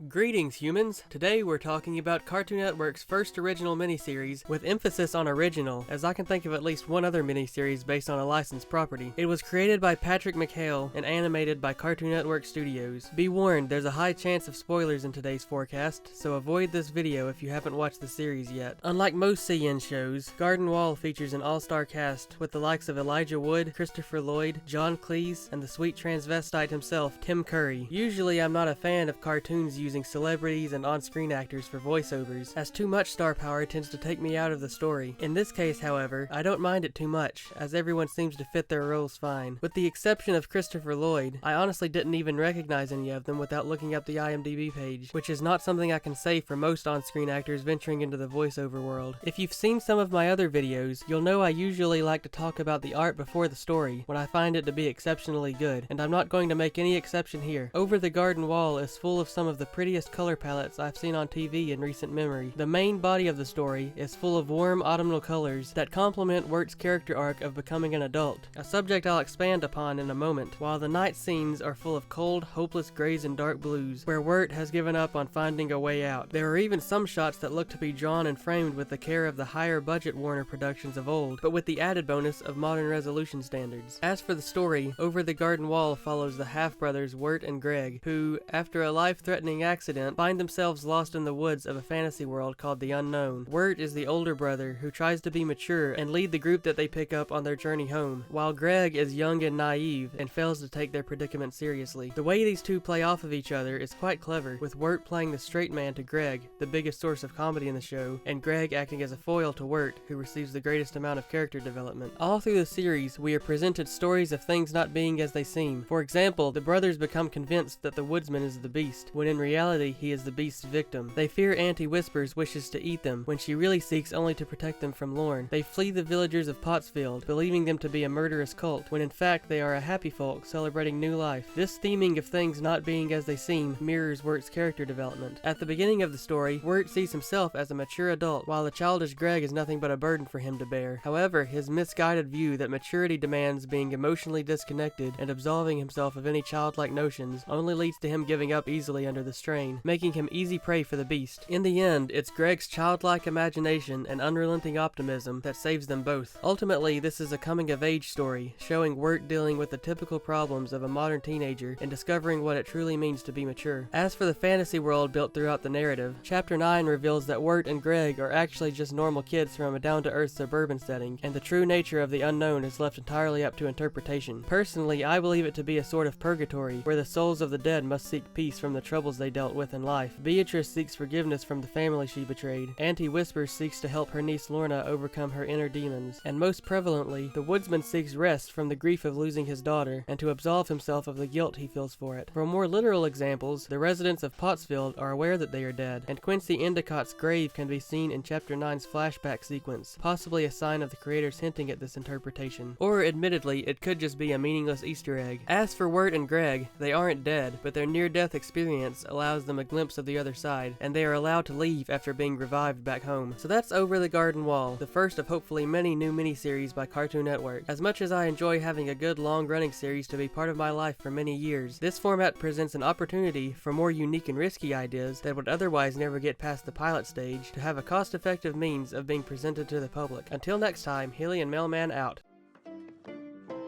Greetings, humans! Today we're talking about Cartoon Network's first original miniseries, with emphasis on original, as I can think of at least one other miniseries based on a licensed property. It was created by Patrick McHale and animated by Cartoon Network Studios. Be warned, there's a high chance of spoilers in today's forecast, so avoid this video if you haven't watched the series yet. Unlike most CN shows, Garden Wall features an all-star cast with the likes of Elijah Wood, Christopher Lloyd, John Cleese, and the sweet transvestite himself, Tim Curry. Usually I'm not a fan of cartoons using celebrities and on-screen actors for voiceovers, as too much star power tends to take me out of the story. In this case, however, I don't mind it too much, as everyone seems to fit their roles fine. With the exception of Christopher Lloyd, I honestly didn't even recognize any of them without looking up the IMDb page, which is not something I can say for most on-screen actors venturing into the voiceover world. If you've seen some of my other videos, you'll know I usually like to talk about the art before the story, when I find it to be exceptionally good, and I'm not going to make any exception here. Over the Garden Wall is full of some of the prettiest color palettes I've seen on TV in recent memory. The main body of the story is full of warm autumnal colors that complement Wirt's character arc of becoming an adult, a subject I'll expand upon in a moment, while the night scenes are full of cold, hopeless grays and dark blues, where Wirt has given up on finding a way out. There are even some shots that look to be drawn and framed with the care of the higher budget Warner productions of old, but with the added bonus of modern resolution standards. As for the story, Over the Garden Wall follows the half-brothers Wirt and Greg, who, after a life-threatening accident, find themselves lost in the woods of a fantasy world called the Unknown. Wirt is the older brother who tries to be mature and lead the group that they pick up on their journey home, while Greg is young and naive and fails to take their predicament seriously. The way these two play off of each other is quite clever, with Wirt playing the straight man to Greg, the biggest source of comedy in the show, and Greg acting as a foil to Wirt, who receives the greatest amount of character development. All through the series, we are presented stories of things not being as they seem. For example, the brothers become convinced that the woodsman is the beast, when in reality he is the beast's victim. They fear Auntie Whisper's wishes to eat them, when she really seeks only to protect them from Lorne. They flee the villagers of Pottsfield, believing them to be a murderous cult, when in fact they are a happy folk celebrating new life. This theming of things not being as they seem mirrors Wirt's character development. At the beginning of the story, Wirt sees himself as a mature adult, while the childish Greg is nothing but a burden for him to bear. However, his misguided view that maturity demands being emotionally disconnected and absolving himself of any childlike notions only leads to him giving up easily under the strain, making him easy prey for the beast. In the end, it's Greg's childlike imagination and unrelenting optimism that saves them both. Ultimately, this is a coming-of-age story, showing Wirt dealing with the typical problems of a modern teenager and discovering what it truly means to be mature. As for the fantasy world built throughout the narrative, Chapter 9 reveals that Wirt and Greg are actually just normal kids from a down-to-earth suburban setting, and the true nature of the unknown is left entirely up to interpretation. Personally, I believe it to be a sort of purgatory, where the souls of the dead must seek peace from the troubles they dealt with in life. Beatrice seeks forgiveness from the family she betrayed. Auntie Whisper seeks to help her niece Lorna overcome her inner demons. And most prevalently, the woodsman seeks rest from the grief of losing his daughter, and to absolve himself of the guilt he feels for it. For more literal examples, the residents of Pottsfield are aware that they are dead, and Quincy Endicott's grave can be seen in Chapter 9's flashback sequence, possibly a sign of the creators hinting at this interpretation. Or, admittedly, it could just be a meaningless Easter egg. As for Wirt and Greg, they aren't dead, but their near-death experience allows them a glimpse of the other side, and they are allowed to leave after being revived back home. So that's Over the Garden Wall, the first of hopefully many new miniseries by Cartoon Network. As much as I enjoy having a good long-running series to be part of my life for many years, this format presents an opportunity for more unique and risky ideas that would otherwise never get past the pilot stage to have a cost-effective means of being presented to the public. Until next time, Hilly and Mailman out.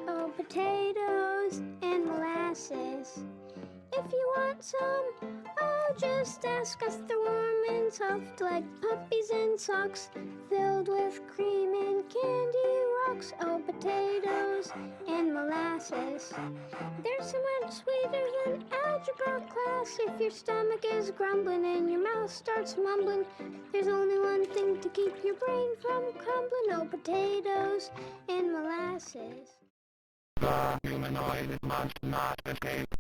Oh, potatoes and molasses. If you want some, oh, just ask us. They're warm and soft like puppies in socks, filled with cream and candy rocks. Oh, potatoes and molasses. They're so much sweeter than algebra class. If your stomach is grumbling and your mouth starts mumbling, there's only one thing to keep your brain from crumbling. Oh, potatoes and molasses. The humanoid must not escape.